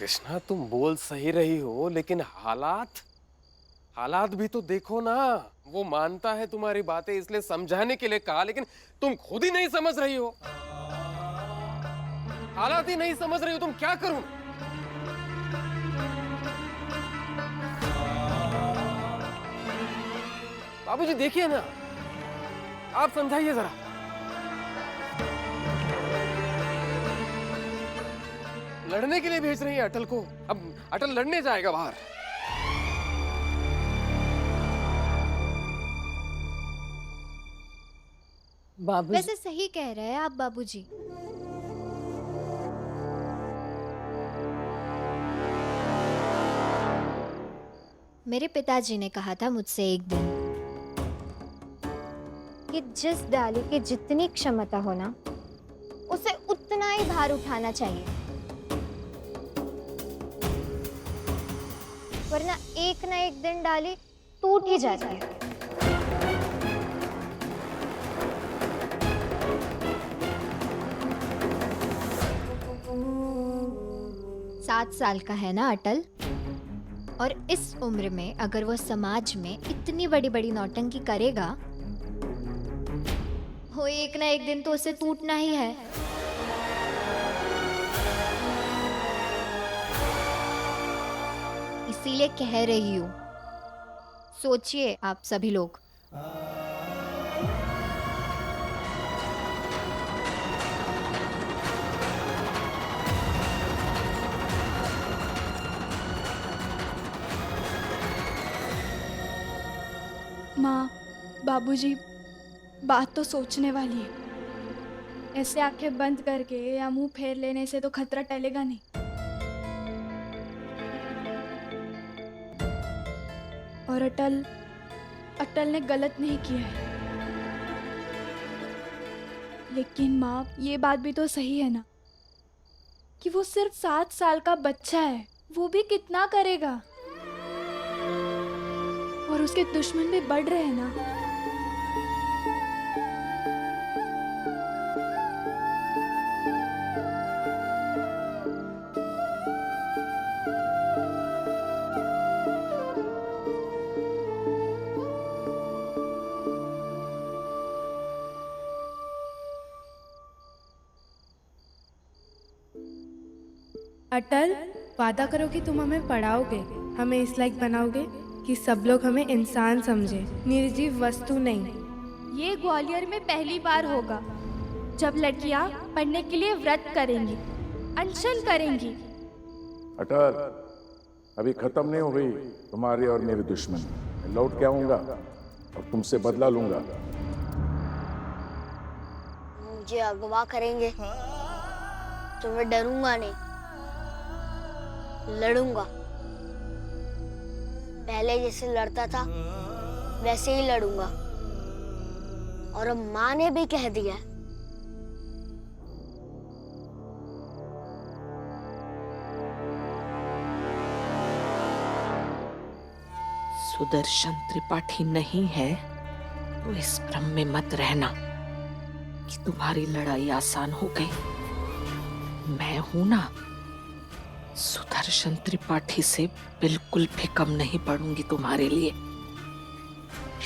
कृष्णा, तुम बोल सही रही हो, लेकिन हालात हालात भी तो देखो ना। वो मानता है तुम्हारी बातें, इसलिए समझाने के लिए कहा, लेकिन तुम खुद ही नहीं समझ रही हो। हालात ही नहीं समझ रही हो, तुम क्या करूं? बाबूजी देखिए ना, आप समझाइए जरा। लड़ने के लिए भेज रही है अटल को। अब अटल लड़ने जाएगा बाहर। बाबूजी। वैसे सही कह रहे हैं आप बाबूजी। मेरे पिताजी ने कहा था मुझसे एक दिन कि जिस डाली की जितनी क्षमता हो ना, उसे उतना ही भार उठाना चाहिए, वरना एक ना एक दिन डाली टूट ही जाती है। 7 साल का है ना अटल, और इस उम्र में अगर वो समाज में इतनी बड़ी बड़ी नौटंकी करेगा, वो एक ना एक दिन तो उसे टूटना ही है। इसीलिए कह रही हूँ, सोचिए आप सभी लोग। माँ, बाबूजी, बात तो सोचने वाली है। ऐसे आंखें बंद करके या मुंह फेर लेने से तो खतरा टलेगा नहीं। और अटल अटल ने गलत नहीं किया है। लेकिन माँ, ये बात भी तो सही है ना कि वो सिर्फ 7 साल का बच्चा है। वो भी कितना करेगा, और उसके दुश्मन भी बढ़ रहे हैं ना। अटल, वादा करो कि तुम हमें पढ़ाओगे, हमें इस लायक बनाओगे कि सब लोग हमें इंसान समझे, निर्जीव वस्तु नहीं। ये ग्वालियर में पहली बार होगा जब लड़कियां पढ़ने के लिए व्रत करेंगी, अनशन करेंगी। अटल, अभी खत्म नहीं हो गई तुम्हारी और मेरी दुश्मनी। मैं लौट के आऊंगा और तुमसे बदला लूंगा। मुझे अगवा करेंगे तो मैं डरूंगा नहीं, लड़ूंगा। पहले जैसे लड़ता था वैसे ही लड़ूंगा। और अब माँ ने भी कह दिया है। सुदर्शन त्रिपाठी नहीं है तो इस भ्रम में मत रहना कि तुम्हारी लड़ाई आसान हो गई। मैं हूं ना, सुदर्शन त्रिपाठी से बिल्कुल भी कम नहीं पड़ूंगी तुम्हारे लिए,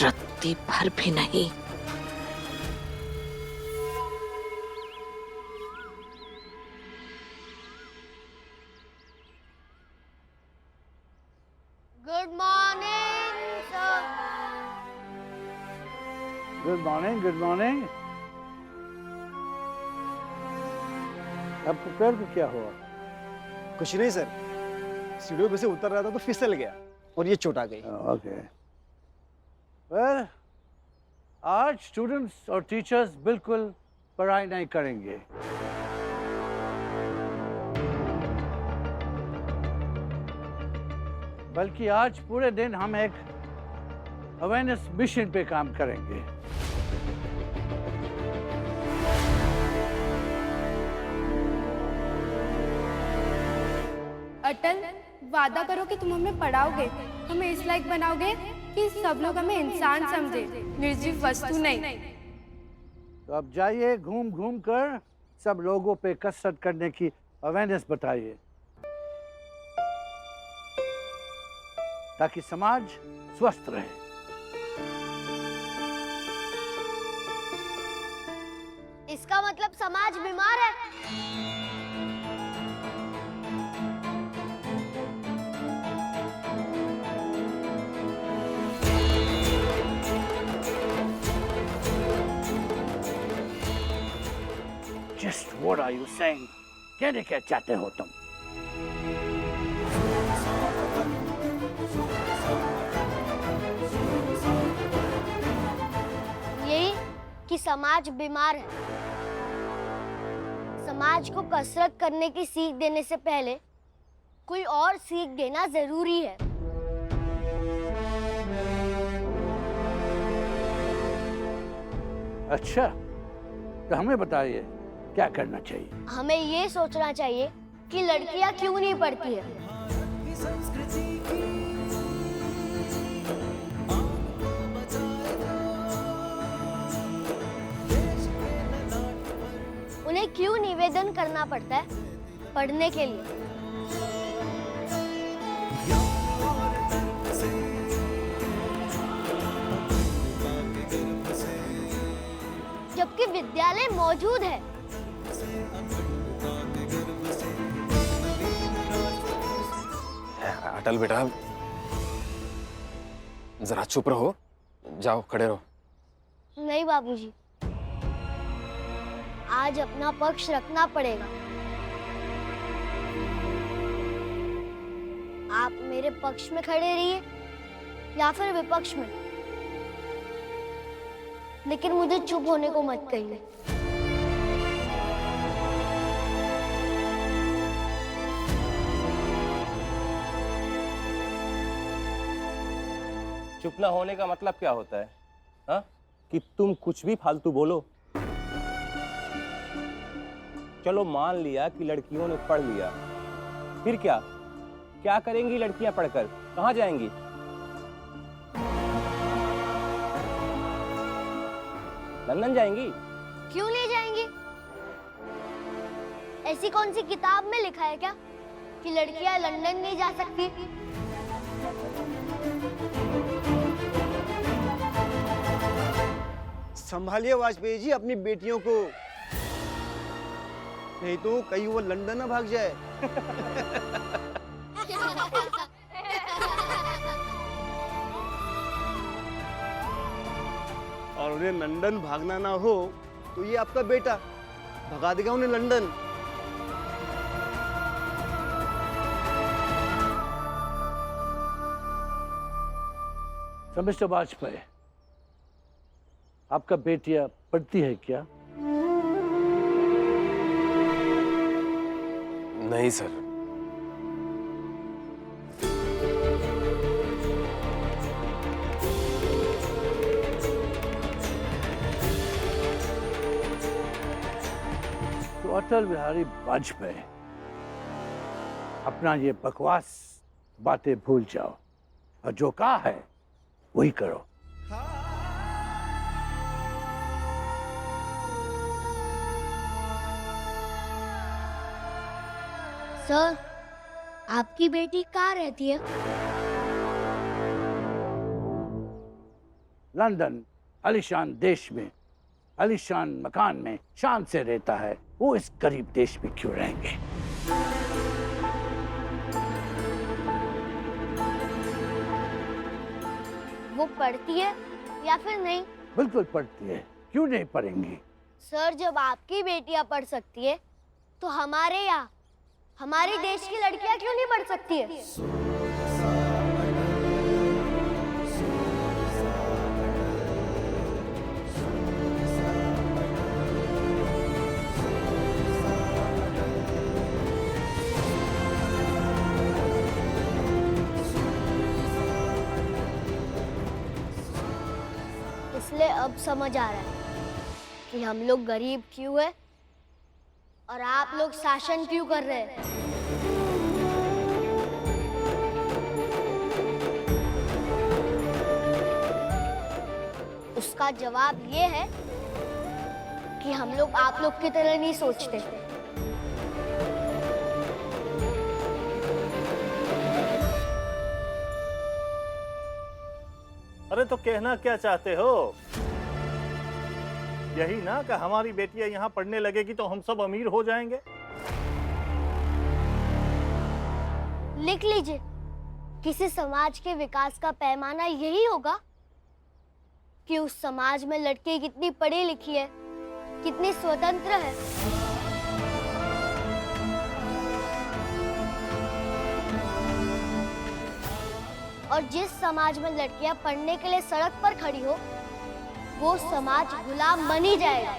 रत्ती भर भी नहीं। Good morning sir. Good morning, good morning. आपको पैर को क्या हुआ? कुछ नहीं सर, सीढ़ियों पे से उतर रहा था तो फिसल गया और ये चोट आ गई। ओके। वेल, आज स्टूडेंट्स और टीचर्स बिल्कुल पढ़ाई नहीं करेंगे। बल्कि आज पूरे दिन हम एक अवेयरनेस मिशन पे काम करेंगे। अटल, वादा करो कि तुम हमें पढ़ाओगे, हमें इस लायक बनाओगे कि सब लोग हमें इंसान समझे, निर्जीव वस्तु नहीं। तो अब जाइए, घूम घूम कर सब लोगों पे कसरत करने की अवेयरनेस बताइए। ताकि समाज स्वस्थ रहे। इसका मतलब समाज बीमार है। Just what are you saying? कहने क्या चाहते हो तुम? यही कि समाज बीमार है। समाज को कसरत करने की सीख देने से पहले कोई और सीख देना जरूरी है। अच्छा, तो हमें बताइए क्या करना चाहिए? हमें ये सोचना चाहिए कि लड़कियां क्यों नहीं पढ़ती है। उन्हें क्यों निवेदन करना पड़ता है पढ़ने के लिए। जबकि विद्यालय मौजूद है। अटल बेटा, जरा चुप रहो, जाओ खड़े रहो। नहीं बाबूजी, आज अपना पक्ष रखना पड़ेगा। आप मेरे पक्ष में खड़े रहिए या फिर विपक्ष में, लेकिन मुझे चुप होने को मत कहिए। चुप ना होने का मतलब क्या होता है? हाँ? कि तुम कुछ भी फालतू बोलो। चलो मान लिया कि लड़कियों ने पढ़ लिया, फिर क्या? क्या करेंगी लड़कियां पढ़कर? कहाँ जाएंगी? लंदन जाएंगी? क्यों नहीं जाएंगी? ऐसी कौन सी किताब में लिखा है क्या कि लड़कियां लंदन नहीं जा सकती? संभालिए वाजपेयी जी अपनी बेटियों को, नहीं तो कहीं वो लंदन ना भाग जाए। और उन्हें लंदन भागना ना हो तो ये आपका बेटा भगा देगा उन्हें लंदन। तो मिस्टर वाजपेयी, आपका बेटियां पढ़ती है क्या? नहीं सर। तो अटल बिहारी वाजपेयी, अपना ये बकवास बातें भूल जाओ और जो कहा है वही करो। सर, आपकी बेटी कहाँ रहती है? लंदन आलीशान देश में, आलीशान मकान में शान से रहता है। वो इस गरीब देश में क्यों रहेंगे? वो पढ़ती है या फिर नहीं? बिल्कुल पढ़ती है, क्यों नहीं पढ़ेंगी? सर, जब आपकी बेटियां पढ़ सकती है तो हमारे यहाँ, हमारे देश की लड़कियां क्यों नहीं पढ़ सकती है? इसलिए अब समझ आ रहा है कि हम लोग गरीब क्यों है और आप लोग शासन क्यों कर रहे हैं। उसका जवाब ये है कि हम लोग आप लोग की तरह नहीं सोचते। अरे तो कहना क्या चाहते हो? यही ना कि हमारी बेटियां यहाँ पढ़ने लगेगी तो हम सब अमीर हो जाएंगे। लिख लीजिए, किसी समाज के विकास का पैमाना यही होगा कि उस समाज में लड़की कितनी पढ़ी लिखी है, कितनी स्वतंत्र है। और जिस समाज में लड़कियां पढ़ने के लिए सड़क पर खड़ी हो, वो समाज गुलाम बन ही जाएगा।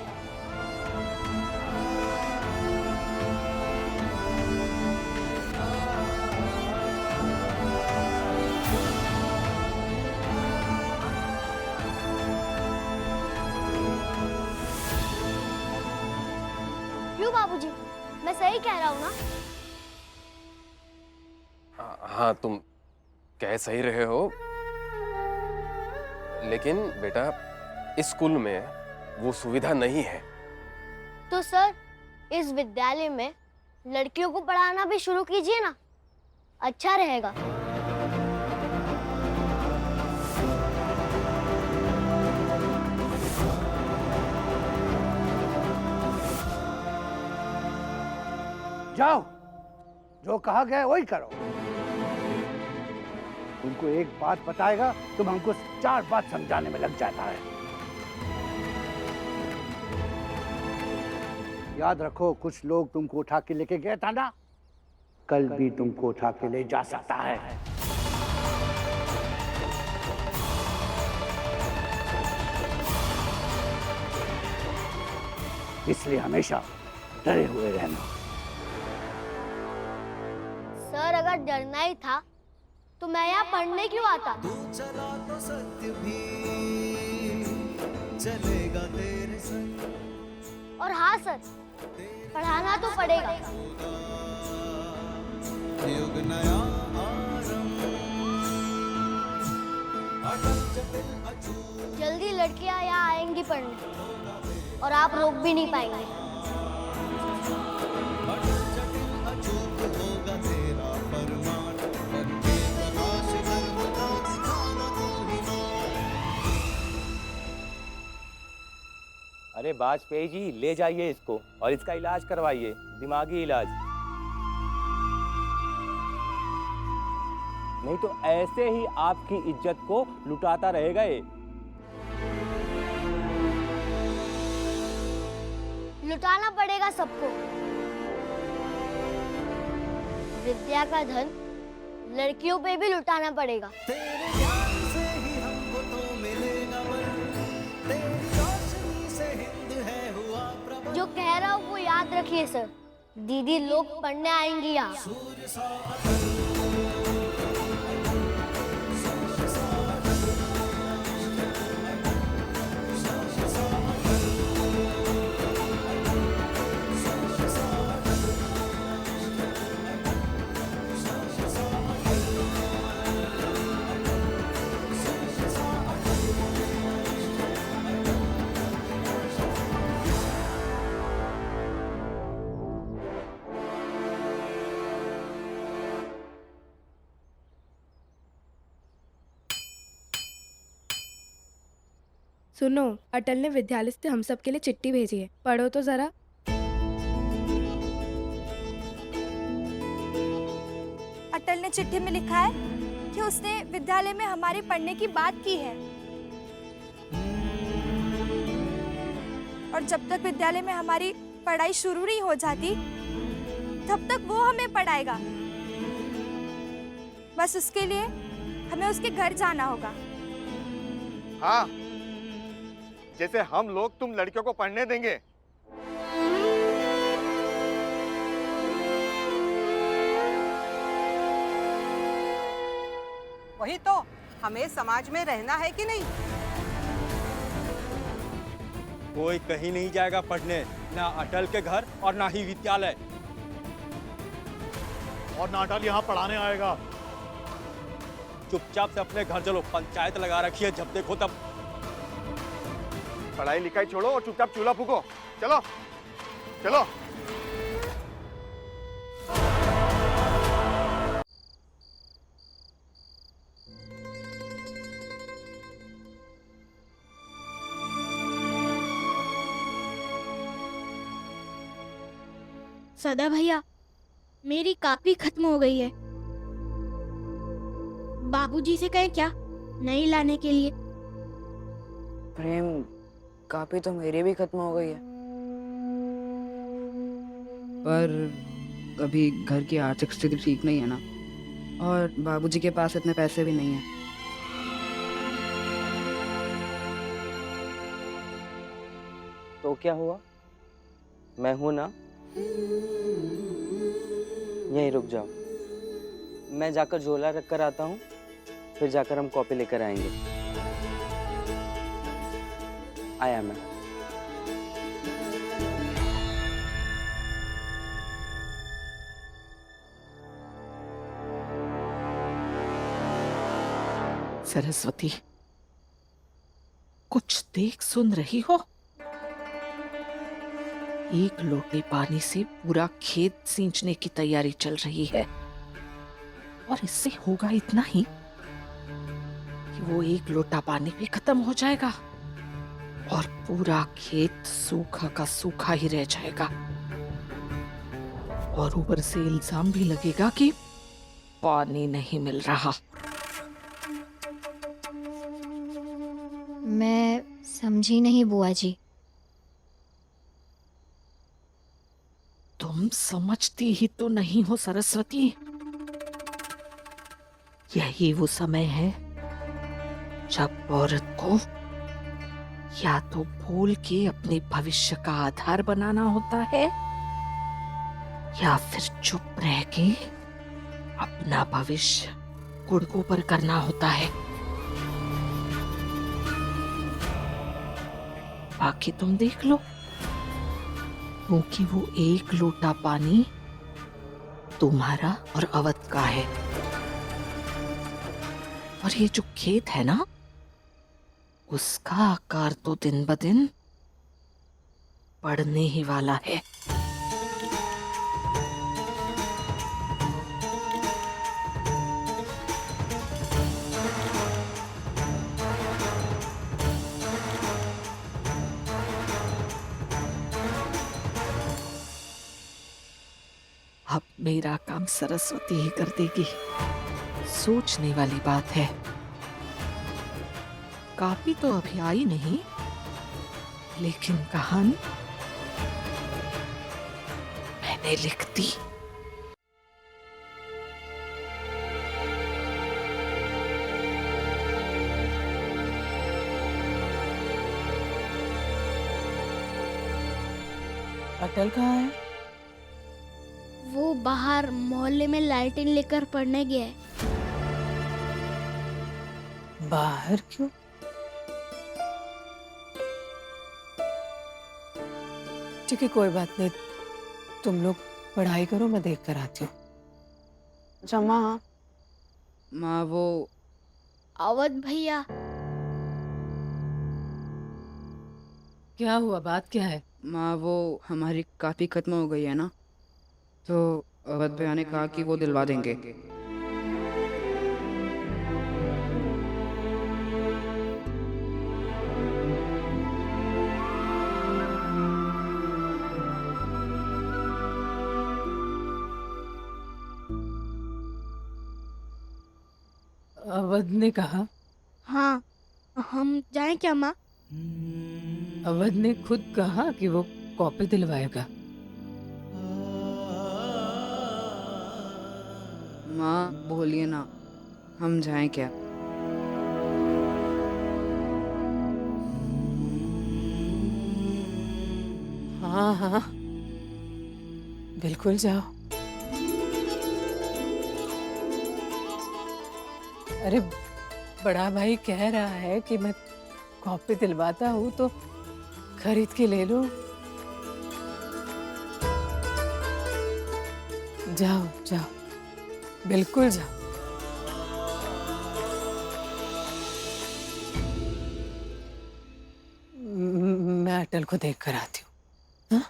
क्यों बाबूजी, मैं सही कह रहा हूँ ना? हाँ, तुम कह सही रहे हो, लेकिन बेटा इस स्कूल में वो सुविधा नहीं है। तो सर, इस विद्यालय में लड़कियों को पढ़ाना भी शुरू कीजिए ना, अच्छा रहेगा। जाओ, जो कहा गया वही करो। तुमको एक बात बताएगा तुम हमको 4 बात समझाने में लग जाता है। याद रखो, कुछ लोग तुमको उठा के लेके गए था ना, कल भी तुमको उठा के ले जा सकता है। इसलिए हमेशा डरे हुए रहना। सर, अगर डरना ही था तो मैं यहाँ पढ़ने क्यों आता? तू चला तो सत्य भी चलेगा तेरे संग। और हाँ सर, पढ़ाना तो पड़ेगा। युग नया आरंभ, अटल जटिल अचूक। जल्दी लड़कियाँ यहाँ आएंगी पढ़ने, और आप रोक भी नहीं पाएंगे। अटल जटिल अचूक होगा तेरा परमाण, बनके प्रकाश गर्व का दिखाना तू ही मान। अरे वाजपेयी जी, ले जाइए इसको और इसका इलाज करवाइए, दिमागी इलाज। नहीं तो ऐसे ही आपकी इज्जत को लुटाता रहेगा ये। लुटाना पड़ेगा सबको। विद्या का धन लड़कियों पे भी लुटाना पड़ेगा। तेरे ज्ञान से ही हमको तो मिलेगा बल, तेरी रोशनी से हिंद है हुआ प्रबल। जो कह रहा हूँ वो याद रखिए सर, दीदी लोग पढ़ने आएंगी यहाँ। सूर्य सा अटल, सुनो, अटल ने विद्यालय से हम सब के लिए चिट्ठी भेजी है, पढ़ो तो जरा। अटल ने चिट्ठी में लिखा है कि उसने विद्यालय में हमारे पढ़ने की बात की है, और जब तक विद्यालय में हमारी पढ़ाई शुरू नहीं हो जाती तब तक वो हमें पढ़ाएगा। बस उसके लिए हमें उसके घर जाना होगा। हाँ, जैसे हम लोग तुम लड़कियों को पढ़ने देंगे। वही तो, हमें समाज में रहना है कि नहीं? कोई कहीं नहीं जाएगा पढ़ने, ना अटल के घर और ना ही विद्यालय। और ना अटल यहाँ पढ़ाने आएगा। चुपचाप से अपने घर चलो, पंचायत लगा रखी है जब देखो तब। पढ़ाई लिखाई छोड़ो और चुपचाप चूल्हा फूको। चलो चलो। सदा भैया, मेरी कापी खत्म हो गई है। बाबूजी से कहें क्या नई लाने के लिए? प्रेम, कापी तो मेरी भी खत्म हो गई है, पर अभी घर की आर्थिक स्थिति ठीक नहीं है ना, और बाबूजी के पास इतने पैसे भी नहीं हैं। तो क्या हुआ, मैं हूं ना, यहीं रुक जाओ, मैं जाकर झोला रख कर आता हूँ, फिर जाकर हम कॉपी लेकर आएंगे। आया मैं। सरस्वती, कुछ देख सुन रही हो? एक लोटे पानी से पूरा खेत सींचने की तैयारी चल रही है, और इससे होगा इतना ही कि वो एक लोटा पानी भी खत्म हो जाएगा और पूरा खेत सूखा का सूखा ही रह जाएगा, और ऊपर से इल्जाम भी लगेगा कि पानी नहीं मिल रहा। मैं समझी नहीं बुआ जी। तुम समझती ही तो नहीं हो सरस्वती। यही वो समय है जब औरत को या तो बोल के अपने भविष्य का आधार बनाना होता है, या फिर चुप रह के अपना भविष्य गुड़गों पर करना होता है। बाकी तुम देख लो, क्योंकि वो एक लोटा पानी तुम्हारा और अवध का है, और ये जो खेत है ना, उसका आकार तो दिन ब दिन बढ़ने ही वाला है। अब मेरा काम सरस्वती ही कर देगी। सोचने वाली बात है, कापी तो अभी आई नहीं, लेकिन कहानी मैंने लिख दी। अटल कहाँ है? वो बाहर मोहल्ले में लालटेन लेकर पढ़ने गया है। बाहर क्यों? ठीक है, कोई बात नहीं, तुम लोग पढ़ाई करो, मैं देख कर आती हूँ। अच्छा माँ, वो अवध भैया, क्या हुआ, बात क्या है? माँ, वो हमारी कापी खत्म हो गई है ना, तो अवध भैया ने कहा कि वो दिलवा देंगे। अवध ने कहा? हाँ, हम जाएं क्या माँ? अवध ने खुद कहा कि वो कॉपी दिलवाएगा। माँ बोलिए ना, हम जाएं क्या? हाँ हाँ, बिल्कुल जाओ। अरे बड़ा भाई कह रहा है कि मैं कॉपी दिलवाता हूँ तो खरीद के ले लो। जाओ जाओ, बिल्कुल जाओ। मैं अटल को देख कर आती हूँ। हाँ?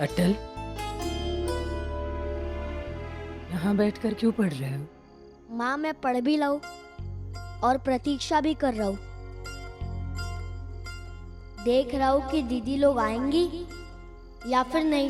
अटल, यहाँ बैठकर क्यों पढ़ रहे हो? माँ मैं पढ़ भी रहा हूँ और प्रतीक्षा भी कर रहा हूँ। देख रहा हूँ कि दीदी लोग आएंगी या फिर नहीं।